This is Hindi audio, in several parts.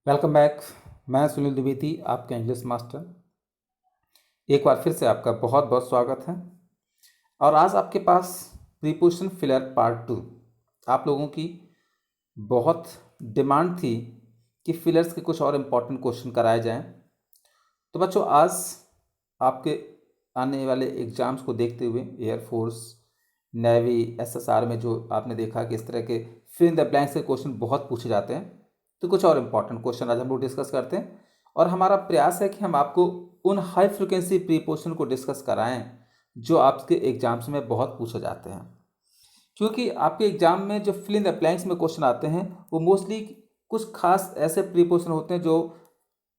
Welcome back. मैं सुनील द्विवेदी, आपका इंग्लिश मास्टर। एक बार फिर से आपका बहुत बहुत स्वागत है। और आज आपके पास प्रीपोजिशन फिलर पार्ट 2। आप लोगों की बहुत डिमांड थी कि फिलर्स के कुछ और इम्पोर्टेंट क्वेश्चन कराए जाएं। तो बच्चों, आज आपके आने वाले एग्ज़ाम्स को देखते हुए एयरफोर्स, नेवी, एसएसआर में जो आपने देखा कि इस तरह के फिल इन द ब्लैंक्स के क्वेश्चन बहुत पूछे जाते हैं, तो कुछ और इम्पॉर्टेंट क्वेश्चन आज हम लोग डिस्कस करते हैं। और हमारा प्रयास है कि हम आपको उन हाई फ्रिक्वेंसी प्रीपोजिशन को डिस्कस कराएं जो आपके एग्जाम्स में बहुत पूछे जाते हैं। क्योंकि आपके एग्जाम में जो फिल इन द ब्लैंक्स में क्वेश्चन आते हैं वो मोस्टली कुछ खास ऐसे प्रीपोजिशन होते हैं जो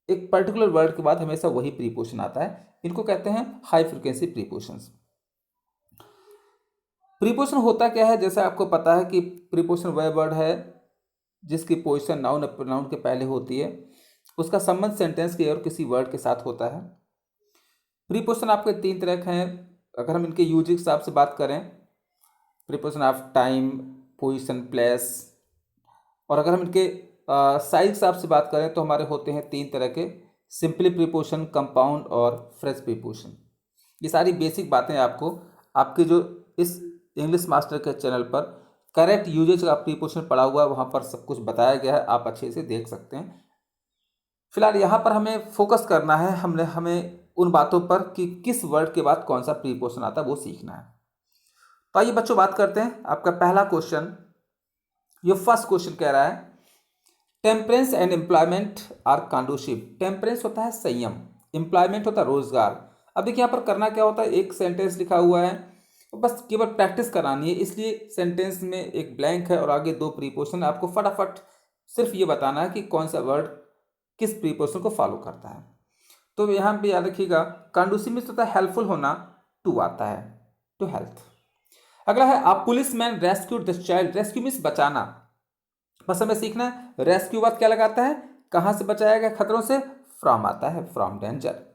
एक पर्टिकुलर वर्ड के बाद हमेशा वही प्रीपोजिशन आता है। इनको कहते हैं हाई फ्रिक्वेंसी प्रीपोजिशंस। प्रीपोजिशन होता क्या है, जैसे आपको पता है कि प्रीपोजिशन वह वर्ड है जिसकी पोजीशन नाउन प्रोनाउन के पहले होती है, उसका संबंध सेंटेंस के और किसी वर्ड के साथ होता है। प्रीपोजिशन आपके तीन तरह के हैं। अगर हम इनके यूज के हिसाब से बात करें, preposition of time, position, place. और अगर हम इनके साइज के हिसाब से बात करें तो हमारे होते हैं तीन तरह के: सिंपली प्रीपोजिशन, कंपाउंड और फ्रेश प्रीपोजिशन। ये सारी बेसिक बातें आपको आपके जो इस इंग्लिश मास्टर के चैनल पर करेक्ट यूजेज का प्रीपोजिशन पढ़ा हुआ है वहाँ पर सब कुछ बताया गया है, आप अच्छे से देख सकते हैं। फिलहाल यहाँ पर हमें फोकस करना है, हमें उन बातों पर कि किस वर्ड के बाद कौन सा प्रीपोजिशन आता है वो सीखना है। तो आइए बच्चों बात करते हैं। आपका पहला क्वेश्चन, ये फर्स्ट क्वेश्चन कह रहा है temperance and employment are conducive. Temperance होता है संयम, एम्प्लॉयमेंट होता है रोजगार। अब देखिए यहाँ पर करना क्या होता है, एक सेंटेंस लिखा हुआ है, बस केवल प्रैक्टिस करानी है, इसलिए सेंटेंस में एक ब्लैंक है और आगे दो प्रीपोजिशन। आपको फटाफट सिर्फ ये बताना है कि कौन सा वर्ड किस प्रीपोजिशन को फॉलो करता है। तो यहाँ पे याद रखिएगा, कंडूसिव में होता है हेल्पफुल होना, टू आता है, टू हेल्थ। अगला है आप police man rescued the child. Rescue means बचाना, बस हमें सीखना है रेस्क्यू बाद क्या लगाता है, कहां से बचाया गया खतरों से, फ्रॉम आता है, from danger.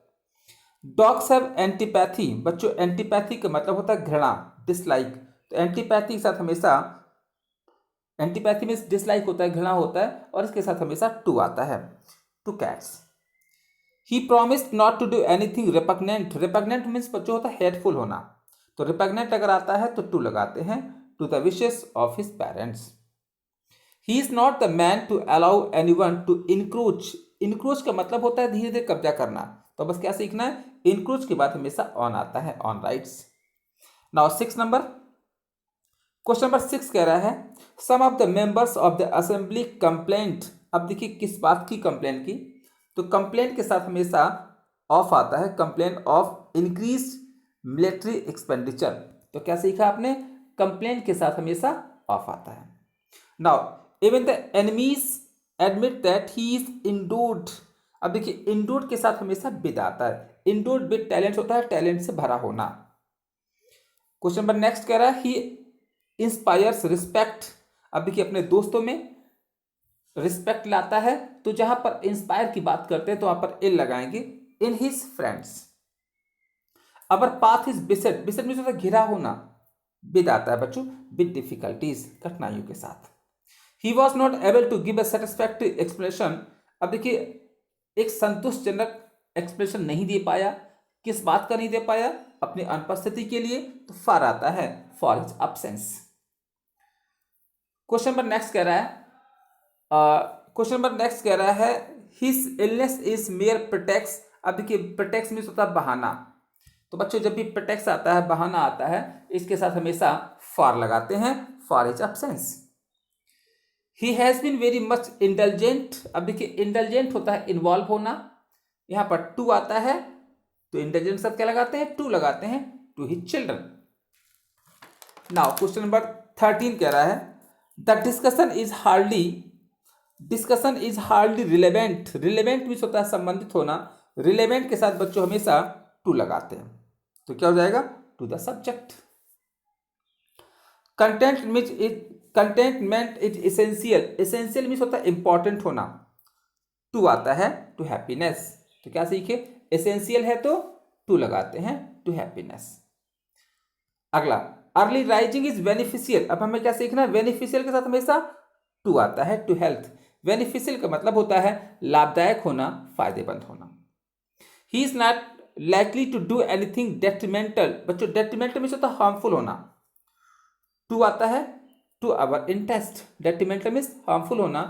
Dogs have antipathy. बच्चों एंटीपैथी का मतलब होता है घृणा, डिसलाइक। तो एंटीपैथी के साथ हमेशा, एंटीपैथी में डिसलाइक होता है, घृणा होता है, और इसके साथ हमेशा टू आता है, to cats. He promised not to do anything repugnant. Repugnant means बच्चों होता है हेटफुल होना, तो रिपग्नेंट अगर आता है तो टू लगाते हैं, to the wishes of his parents. He is not the man to allow anyone to encroach. Encroach का मतलब होता है धीरे धीरे कब्जा करना, तो बस क्या सीखना है, इंक्रोच के बाद हमेशा ऑन आता है, on rights. Now question number 6 कह रहा है some of the members of the assembly complaint. अब देखिए किस बात की कंप्लेंट की, तो कंप्लेंट के साथ हमेशा ऑफ आता है, complaint of increase military expenditure. तो क्या सीखा आपने, कंप्लेंट के साथ हमेशा ऑफ आता है। Now even the enemies admit that he is endured. अब देखिए इंडोर्ड के साथ हमेशा विद आता है, इंडोर्ड विद टैलेंट होता है, टैलेंट से भरा होना। क्वेश्चन नंबर नेक्स्ट कह रहा है ही इंस्पायर्स रिस्पेक्ट। अब देखिए अपने दोस्तों में रिस्पेक्ट लाता है, तो जहां पर इंस्पायर की बात करते हैं तो वहां पर एल लगाएंगे, in his friends. Our path is बिसेट, बिसेट means होता है घिरा होना, विद आता है बच्चों, विद डिफिकल्टीज, कठिनाइयों के साथ। He was not able to give a satisfactory explanation. अब देखिए एक संतुष्टजनक एक्सप्लेनेशन नहीं दे पाया, किस बात का नहीं दे पाया, अपनी अनुपस्थिति के लिए, तो फॉर आता है, for his absence. Question number next कह रहा है his illness is mayor pretext. अब देखिए प्रिटेक्स मीन्स होता है बहाना, तो बच्चों जब भी प्रिटेक्स आता है, बहाना आता है, इसके साथ हमेशा फॉर लगाते हैं, for his absence. He has been very much intelligent. अब देखिए इंटेलिजेंट होता है इन्वॉल्व होना, यहां पर टू आता है, तो इंटेलिजेंट सब क्या लगाते हैं, टू लगाते हैं, to his children. Now question number 13 कह रहा है the discussion is hardly relevant. Relevant भी होता है संबंधित होना, रिलेवेंट के साथ बच्चों हमेशा टू लगाते हैं, तो क्या हो जाएगा, to the subject. Contentment is essential. Essential means होता है इंपॉर्टेंट होना, टू आता है, टू हैप्पीनेस। तो क्या सीखे, एसेंशियल है तो टू लगाते हैं, टू हैप्पीनेस। अगला अर्ली राइजिंग इज बेनिफिशियल। अब हमें क्या सीखना है, बेनिफिशियल के साथ हमेशा टू आता है, टू हेल्थ। बेनिफिशियल का मतलब होता है लाभदायक होना, फायदेमंद होना। He is not likely to do anything detrimental, बच्चों डेट्रीमेंटल मीन्स होता है हार्मफुल होना। टू आता है to our interest, detrimental means harmful होना,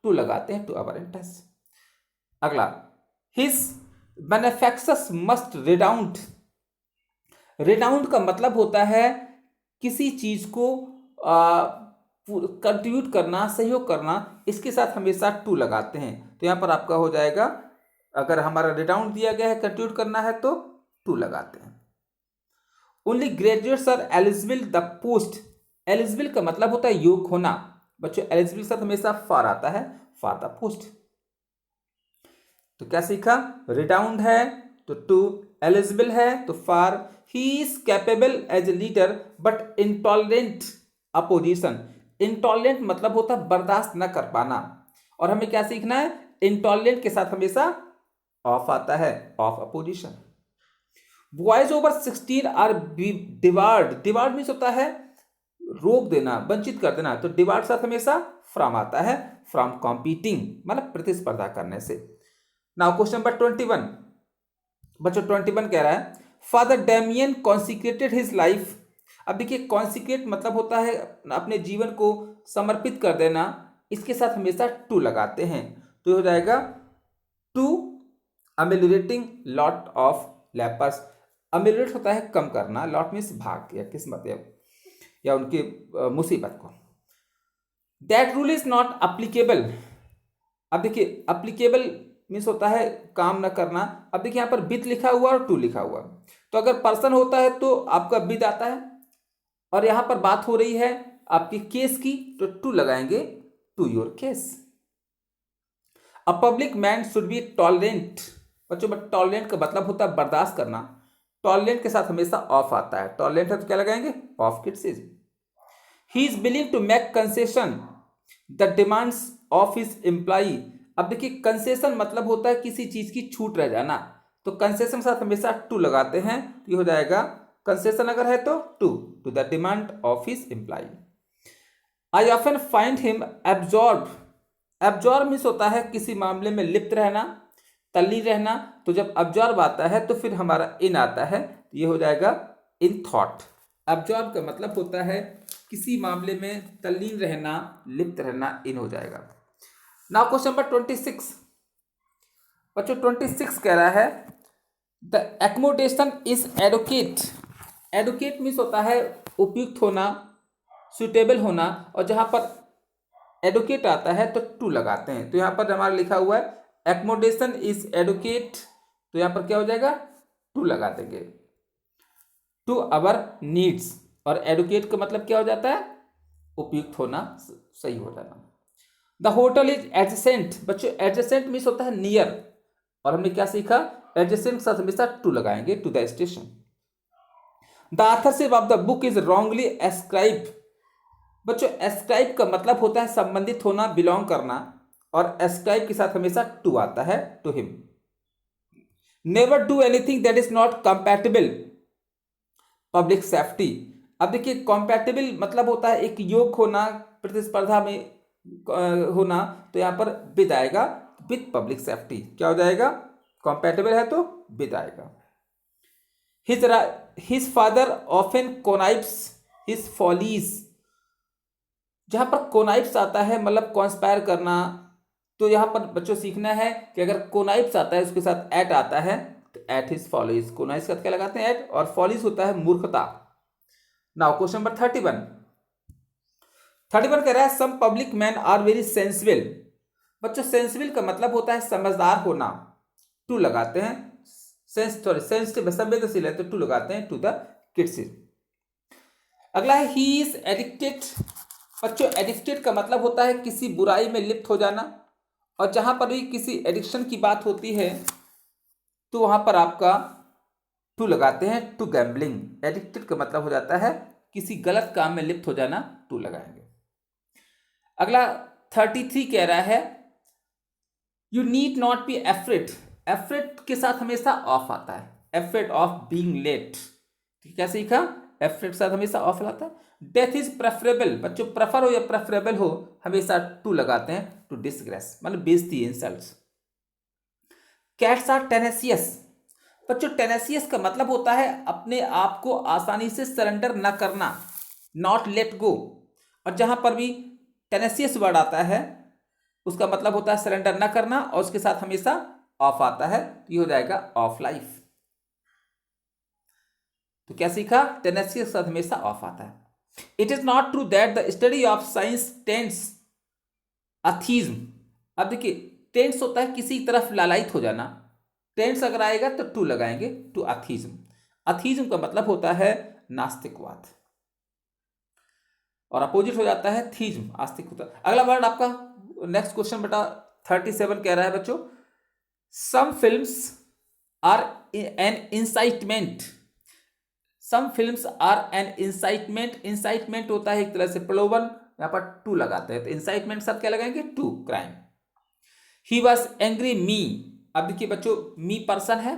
टू लगाते हैं टू आवर इंटरेस्ट। अगला, his benefactors must redound, redound का मतलब होता है किसी चीज को कंट्रीब्यूट करना, सहयोग करना, इसके साथ हमेशा टू लगाते हैं। तो यहां पर आपका हो जाएगा, अगर हमारा रिडाउंड दिया गया है, कंट्रीब्यूट करना है तो टू लगाते हैं। Only graduates are eligible the post, eligible का मतलब होता है योग्य होना। बच्चों एलिजिबल के साथ हमेशा फॉर आता है, फॉर द पोस्ट। तो क्या सीखा, रिडाउंड है तो टू, एलिजिबल है तो for, he is capable as a leader but intolerant opposition, intolerant मतलब होता है बर्दाश्त न कर पाना, और हमें क्या सीखना है, इंटॉलरेंट के साथ हमेशा ऑफ आता है, of opposition. Boys over 16 are debarred, debarred means होता है रोक देना, वंचित कर देना, तो डिवार्ड साथ हमेशा फ्रॉम आता है, फ्रॉम कॉम्पीटिंग मतलब प्रतिस्पर्धा करने से। नाउ क्वेश्चन नंबर 21, बच्चों 21 कह रहा है father Damian consecrated his life. अब देखिए कॉन्सिक्रेट मतलब होता है अपने जीवन को समर्पित कर देना, इसके साथ हमेशा टू लगाते हैं, तो हो जाएगा टू अमेलियोरेटिंग लॉट ऑफ लेपर्स। अमेलियोरेट होता है कम करना, लॉट मीन्स भाग या किस्मत या उनकी मुसीबत को। That rule is not applicable, अब देखिए अप्लीकेबल मीन्स होता है काम न करना। अब देखिए यहाँ पर विद लिखा हुआ और टू लिखा हुआ, तो अगर पर्सन होता है तो आपका विद आता है, और यहां पर बात हो रही है आपकी केस की, तो टू लगाएंगे to your case. A public man should be tolerant, बच्चों बट टॉलरेंट का मतलब होता है बर्दाश्त करना, टॉलरेंट के साथ हमेशा ऑफ आता है, टॉलरेंट है तो क्या लगाएंगे, of criticism. He is willing to make concession the demands of his employee. अब देखिए कंसेशन मतलब होता है किसी चीज की छूट रह जाना, तो कंसेशन के साथ हमेशा टू लगाते हैं, तो ये हो जाएगा कंसेशन अगर है तो to the demand of his employee. I often find him absorb, absorb means होता है किसी मामले में लिप्त रहना, तल्लीन रहना, तो जब एब्जॉर्ब आता है तो फिर हमारा इन आता है, तो ये हो जाएगा इन थॉट। एब्जॉर्ब का मतलब होता है किसी मामले में तल्लीन रहना, लिप्त रहना, इन हो जाएगा। नाउ क्वेश्चन नंबर 26, बच्चों 26 कह रहा है the accommodation is adequate, adequate means होता है उपयुक्त होना, सुटेबल होना, और जहां पर एडुकेट आता है तो टू लगाते हैं, तो यहां पर हमारा लिखा हुआ है एकोमोडेशन इज एडुकेट, तो यहां पर क्या हो जाएगा, टू लगा देंगे, टू अवर नीड्स, और एडुकेट का मतलब क्या हो जाता है, उपयुक्त होना, सही हो जाना। द होटल इज एडजेसेंट, बच्चों एडजेसेंट मीन्स होता है नियर, और हमने क्या सीखा, एडजेसेंट के साथ हमेशा टू लगाएंगे, to the station. The authorship of the book is wrongly ascribe, बच्चों एस्क्राइब का मतलब होता है संबंधित होना, बिलोंग करना, और एस्क्राइब के साथ हमेशा टू आता है, to him. Never do anything that is not compatible public safety. अब देखिए कंपैटिबल मतलब होता है एक योग्य होना, प्रतिस्पर्धा में होना, तो यहां पर विद आएगा, विद पब्लिक सेफ्टी, क्या हो जाएगा, कंपैटिबल है तो विद आएगा। His father often connives his follies, जहां पर कोनाइप्स आता है मतलब कॉन्स्पायर करना, तो यहां पर बच्चों सीखना है कि अगर कोनाइप्स आता है उसके साथ एट आता है, तो एट हिज फॉलीज, कोनाइप्स का क्या लगाते हैं, एट, और फॉलीज होता है मूर्खता। नाउ क्वेश्चन नंबर 31 कह रहा है some public men are very sensible, बच्चों सेंसिबल का मतलब होता है समझदार होना, टू लगाते हैं, सेंसिटिव संवेदनशील है तो टू लगाते हैं, टू द किड्स। अगला है ही इज एडिक्टेड, बच्चों एडिक्टेड का मतलब होता है किसी बुराई में लिप्त हो जाना, और जहां पर भी किसी एडिक्शन की बात होती है तो वहां पर आपका टू लगाते हैं, टू गैम्बलिंग। एडिक्टेड का मतलब हो जाता है किसी गलत काम में लिप्त हो जाना, टू लगाएंगे। अगला 33 कह रहा है you need not be afraid, afraid के साथ हमेशा ऑफ आता है, एफ्रेड ऑफ बीइंग लेट, क्या सीखा, एफ्रेड के साथ हमेशा ऑफ आता है। डेथ इज प्रेफरेबल, बच्चों प्रेफर हो या प्रेफरेबल हो हमेशा टू लगाते हैं, टू डिसग्रेस मतलब बेइज्जती, इंसल्ट्स। कैट्स आर टेनेसियस, बच्चों टेनेसियस का मतलब होता है अपने आप को आसानी से सरेंडर न करना, नॉट लेट गो। और जहां पर भी टेनेसियस वर्ड आता है उसका मतलब होता है सरेंडर न करना, और उसके साथ हमेशा ऑफ आता है, तो ये हो जाएगा ऑफ लाइफ। तो क्या सीखा, टेनेसियस के साथ हमेशा ऑफ आता है। It is not true that the study of science tends atheism. अब देखिए टेंस होता है किसी तरफ लालायित हो जाना, टेंस अगर आएगा तो टू लगाएंगे, टू अथीज्म। अथीज्म का मतलब होता है नास्तिकवाद, और अपोजिट हो जाता है थीज्म, आस्तिक होता है। अगला वर्ड आपका नेक्स्ट क्वेश्चन बेटा 37 कह रहा है बच्चों, some films are an incitement. Some films are an incitement, incitement होता है एक तरह से प्रलोभन, यहां पर टू लगाते हैं, तो इंसाइटमेंट साथ क्या लगाएंगे, to, crime. He was angry me, अब देखिए बच्चों मी पर्सन है,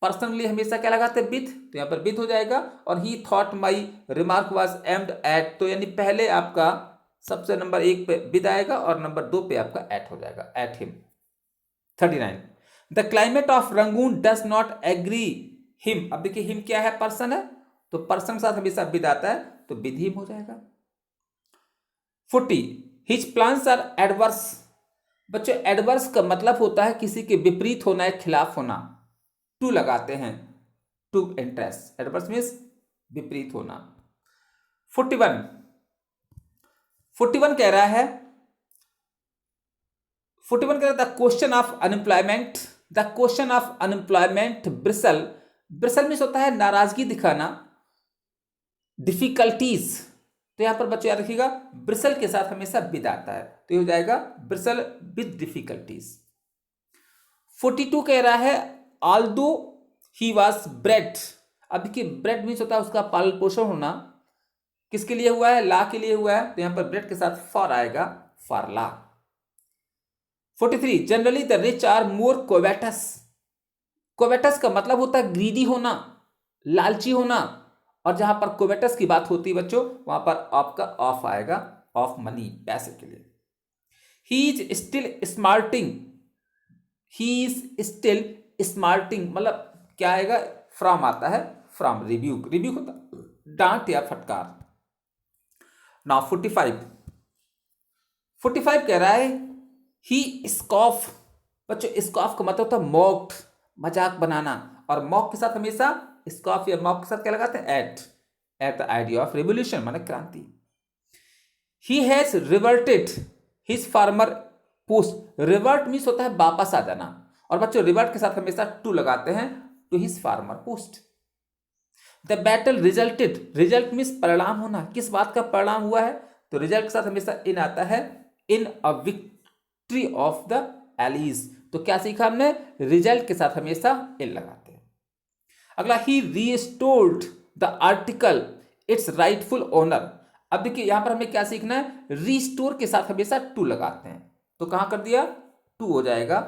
पर्सन के लिए हमेशा क्या लगाते हैं, विथ, तो यहां पर विथ हो जाएगा। और ही thought my remark was aimed at, तो यानी पहले आपका सबसे नंबर 1 पे विद आएगा और नंबर 2 पे आपका एट हो जाएगा, at him. 39 the climate of Rangoon does not agree him, अब देखिए हिम क्या है, पर्सन है, तो पर्सन के साथ हमेशा विद आता है, तो विद हिम हो जाएगा। 40 हिज प्लान्स आर एडवर्स, बच्चों एडवर्स का मतलब होता है किसी के विपरीत होना या खिलाफ होना, टू लगाते हैं, टू इंटरेस्ट, एडवर्स मीन्स विपरीत होना। 41 कह रहा है, 41 कह रहा है the question of unemployment, the question of unemployment bristle, bristle means होता है नाराजगी दिखाना, डिफिकल्टीज, तो यहां पर बच्चों याद रखिएगा ब्रिसल के साथ हमेशा विद आता है, तो ये हो जाएगा ब्रिसल विद डिफिकल्टीज। 42 कह रहा है ऑल्दो ही वॉज ब्रेड, अब देखिए ब्रेड मीन्स होता है उसका पालन पोषण होना, किसके लिए हुआ है, ला के लिए हुआ है, तो यहां पर ब्रेड के साथ फॉर आएगा, for law. 43 generally the rich are more covetous, covetous का मतलब होता है ग्रीडी होना, लालची होना, और जहां पर कोवेटस की बात होती है बच्चों वहां पर आपका ऑफ आएगा, ऑफ मनी, पैसे के लिए। He is still smarting, he is still smarting मतलब क्या आएगा, फ्रॉम आता है, फ्रॉम, रिब्यूक, रिब्यूक होता डांट या फटकार। नाउ 45 कह रहा है ही स्कॉफ, बच्चों स्कॉफ का मतलब होता है मॉक्ड, मजाक बनाना, और मॉक के साथ हमेशा स्कॉफ या मॉक के साथ क्या लगाते हैं, at the idea of revolution माने क्रांति। He has reverted his former post, revert means होता है वापस आ जाना, और बच्चों रिवर्ट के साथ हमेशा टू लगाते हैं, to his former post. The battle resulted, result means परिणाम होना, किस बात का परिणाम हुआ है, तो रिजल्ट के साथ हमेशा इन आता है, in a victory of the allies, तो क्या सीखा हमने, रिजल्ट के साथ हमेशा इन लगाते हैं। अगला ही restored the article its rightful owner, अब देखिए यहां पर हमें क्या सीखना है, रिस्टोर के साथ हमेशा टू लगाते हैं, तो कहां कर दिया, टू हो जाएगा,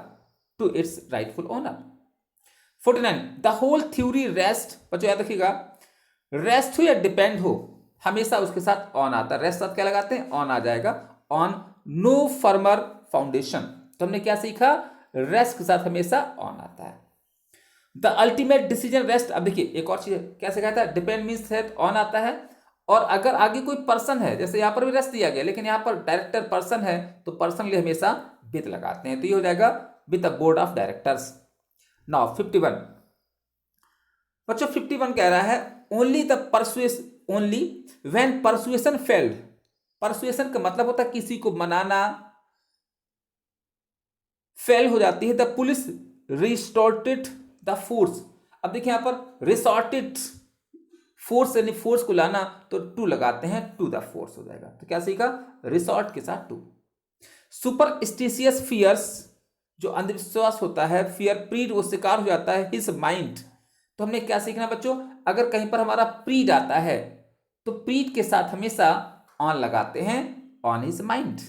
to its rightful owner. 49 the whole theory rest, बच्चों याद रखिएगा रेस्ट हो या डिपेंड हो हमेशा उसके साथ ऑन आता है, रेस्ट साथ क्या लगाते हैं, ऑन आ जाएगा, ऑन नो फर्मर फाउंडेशन, तो हमने क्या सीखा, रेस्ट के साथ हमेशा ऑन आता है। द अल्टीमेट डिसीजन रेस्ट, अब देखिए एक और चीज क्या सिखाया था, डिपेंड मीन्स है ऑन आता है, और अगर आगे कोई पर्सन है, जैसे यहां पर भी रेस्ट दिया गया लेकिन यहां पर डायरेक्टर पर्सन है, तो पर्सन लिए हमेशा विद लगाते हैं, तो ये हो जाएगा with the board of directors. Now 51 बच्चों 51 कह रहा है only the persuasion, only when persuasion failed, persuasion का मतलब होता है किसी को मनाना, फेल हो जाती है, द पुलिस रिस्टोर्टेड द फोर्स, अब देखिए यहां पर रिसोर्टेड फोर्स यानी फोर्स को लाना, तो टू लगाते हैं, टू द फोर्स हो जाएगा, तो क्या सीखा, रिसोर्ट के साथ टू। सुपरस्टिशियस फियर्स, जो अंधविश्वास होता है, फियर प्रीड वो शिकार हो जाता है, हिज माइंड, तो हमने क्या सीखना बच्चों, अगर कहीं पर हमारा प्रीड आता है तो प्रीड के साथ हमेशा ऑन लगाते हैं, on his mind.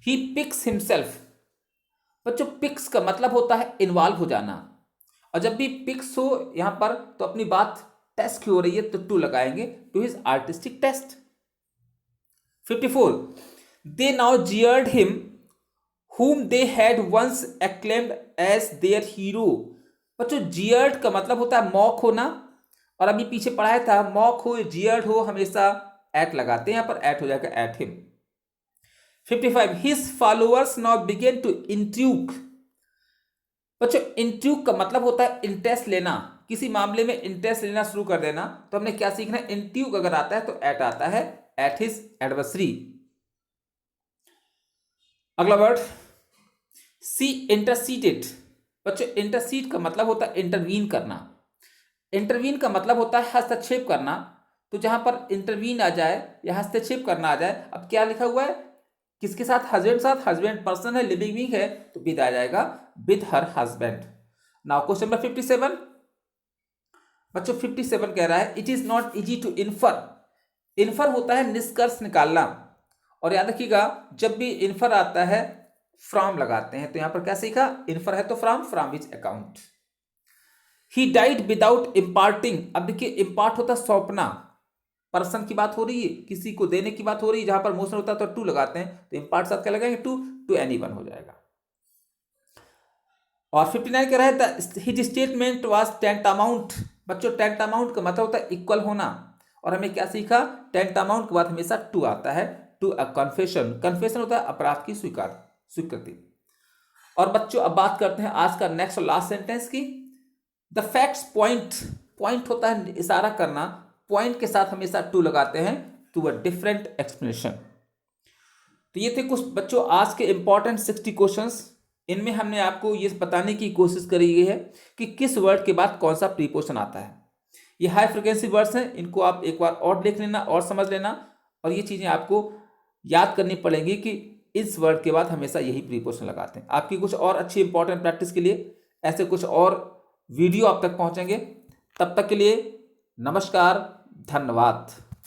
He picks himself, बच्चों पिक्स का मतलब होता है इन्वॉल्व हो जाना, और जब भी पिक्स हो यहां पर तो अपनी बात टेस्ट की हो रही है तो टू लगाएंगे, to his artistic taste. 54 they now jeered him whom they had once acclaimed as their hero। बच्चों jeered का मतलब होता है मॉक होना, और अभी पीछे पढ़ाया था मॉक हो jeered हो हमेशा एट लगाते हैं, यहां पर एट हो जाएगा at him. 55 his followers now began to intrigue। बच्चों इंट्रूक का मतलब होता है इंटरेस्ट लेना, किसी मामले में इंटरेस्ट लेना शुरू कर देना। तो हमने क्या सीखना है, इंट्रूक अगर आता है तो एट आता है, एट हिज एडवर्सरी। अगला वर्ड सी इंटरसीडेड। बच्चों इंटरसीड का मतलब होता है इंटरवीन करना। इंटरवीन का मतलब होता है हस्तक्षेप करना। तो जहां पर इंटरवीन आ जाए या हस्तक्षेप करना आ जाए, अब क्या लिखा हुआ है, किसके साथ, हस्बैंड साथ, हस्बैंड पर्सन है, लिविंग बीइंग है, तो विद आ जाएगा with her husband. Now question number 57। बच्चों 57 कह रहा है it is not easy to infer. Infer होता है निष्कर्ष निकालना, और याद रखिएगा जब भी इन्फर आता है फ्रॉम लगाते हैं। तो यहां पर क्या सीखा, इन्फर है तो from which account. He died without imparting. अब देखिए इम्पार्ट होता है सौंपना, पर्सन की बात हो रही है, किसी को देने की बात हो रही है, जहां पर मोशन होता है तो टू लगाते हैं, तो इम्पार्ट साथ क्या लगाएंगे, टू एनीवन हो जाएगा। और 59 कह रहा है हिज स्टेटमेंट वाज टेंटामाउंट। बच्चों टेंटामाउंट का मतलब होता है इक्वल होना, और हमें क्या सीखा, टेंटामाउंट के बाद हमेशा टू आता है, टू अ कन्फेशन। कन्फेशन होता है अपराध की स्वीकृति। और बच्चों अब बात करते हैं आज का नेक्स्ट और लास्ट सेंटेंस की। द फैक्ट्स पॉइंट होता है इशारा करना, पॉइंट के साथ हमेशा टू लगाते हैं, टू अ डिफरेंट एक्सप्लेनेशन। तो ये थे कुछ बच्चों आज के इंपॉर्टेंट 60 क्वेश्चंस। इनमें हमने आपको ये बताने की कोशिश करी गई है कि किस वर्ड के बाद कौन सा प्रीपोजिशन आता है। ये हाई फ्रिक्वेंसी वर्ड्स हैं, इनको आप एक बार और देख लेना और समझ लेना, और ये चीज़ें आपको याद करनी पड़ेंगी कि इस वर्ड के बाद हमेशा यही प्रीपोजिशन लगाते हैं। आपकी कुछ और अच्छी इंपॉर्टेंट प्रैक्टिस के लिए ऐसे कुछ और वीडियो आप तक पहुंचेंगे। तब तक के लिए नमस्कार, धन्यवाद।